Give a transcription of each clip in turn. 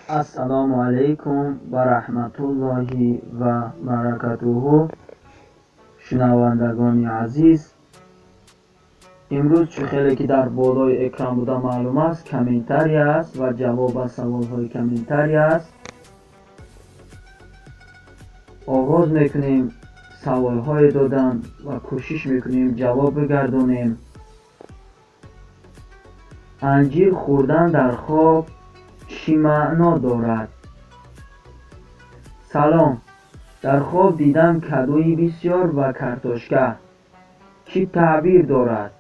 السلام علیکم و رحمت الله و برکاته. شنوندگان عزیز، امروز چه خیلی که در بالای اکران بوده معلوم است کامنتاری است و جواب از سوال های کامنتاری است. آغاز میکنیم سوال های دادن و کوشش میکنیم جواب بگردونیم. انجیر خوردن در خواب چی معنا دارد؟ سلام، در خواب دیدم کدوی بسیار و کارتوشکا. چی تعبیر دارد؟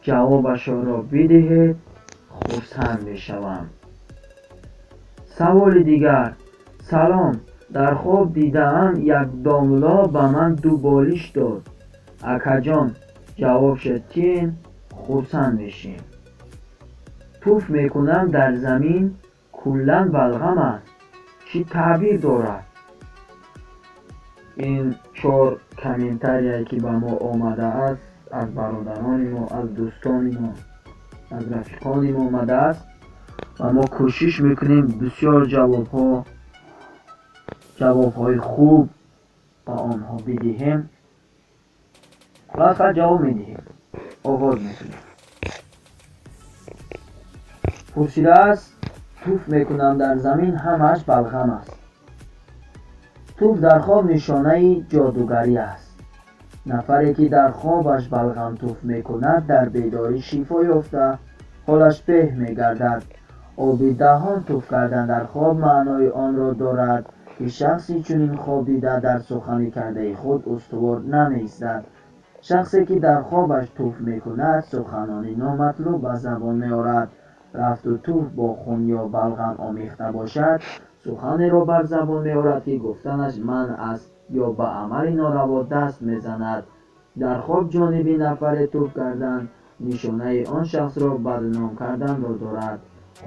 جوابش را بدهید، خرسند میشوم. سوال دیگر: سلام، در خواب دیدم یک داملا به من دو بالش داد. اکا جان جواب شد چین؟ خرسند میشیم. توف میکنم در زمین کلن بلغم است. چی تعبیر دارد؟ این 4 کامنتاری که به ما آمده است از برادران ما، از دوستان ما، از رفیقان ما آمده است و ما کوشش میکنیم بسیار جوابهای خوب به آنها بدهیم. فقط جواب میدهیم. آغاز میکنیم. پرسیده است توف میکنم در زمین همش بلغم است. توف در خواب نشانه جادوگری است. نفری که در خوابش بلغم توف میکند در بیداری شفا یافته، حالش به میگردد. آب دهان توف کردن در خواب معنای آن را دارد که شخصی چنین خواب دیده در سخن کرده خود استوار نمی‌ایستد. شخصی که در خوابش توف میکند سخنانی نامطلوب به زبان میآورد. رفت و توف با خون یا بلغم آمیخته باشد، سخنی را بر زبان میآورد که گفتنش من است یا به عمل ناروا دست میزند. در خواب جانب نفر توف کردن نشانه آن شخص را بدنام کردن را دارد.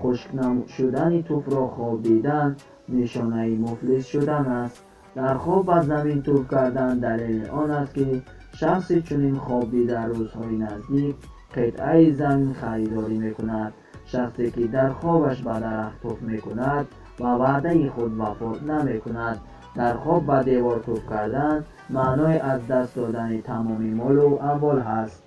خشک شدن توف را خواب دیدن نشانه مفلس شدن است. در خواب به زمین توف کردن دلیل آن است که شخصی چنین خواب دیده روزهای نزدیک قطعه زمین خریداری میکند. شخصی که در خوابش به درخت توف میکند و وعده خود وفا نمیکند. در خواب به دیوار توف کردن معنای از دست دادن تمام مال و اموال هست.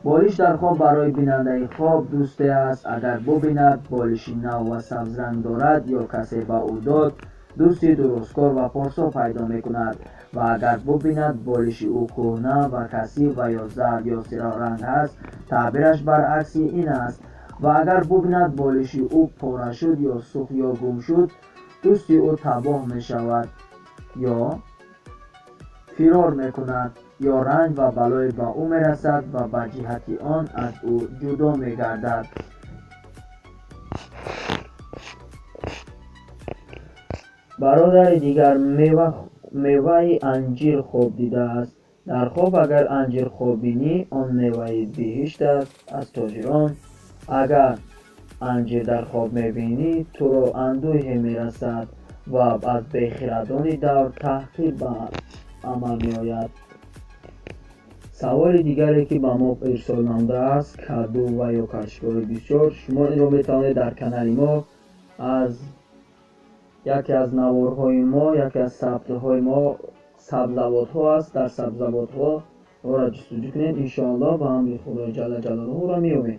بالش در خواب برای بیننده خواب دوستی است. اگر ببیند بالشی نو و سبز رنگ دارد یا کسی به او داد، دوستی درستکار و پارسا پیدا میکند. و اگر ببیند بالش او کهنه و کثیف و یا زرد یا سیاه رنگ است، تعبیرش برعکس این است. و اگر ببیند بالش او پاره شد یا سوخت یا گم شد، دوستی او تباه میشود یا فرار میکند یا رنج و بلای به او میرسد و به جهت آن از او جدا میگردد. برادر دیگر میوه انجیر خواب دیده است. در خواب اگر انجیر خواب بینی آن میوه بهشت است از تاجران. اگر انجیر در خواب میبینی تو را اندوهی میرسد و از بیخردان دور تحقیر به عمل میآید. سوال دیگری که به ما ارسال نموده است کدو و یا کاشک‌های بسیار. شما این را میتوانید در کانال ما از یکی از نوارهای ما، یکی از سبزهای ما سبزوات‌ها است، در سبزوات‌ها را جستجو کنید. انشاءالله به امر خدای جل جلاله را می‌یابید.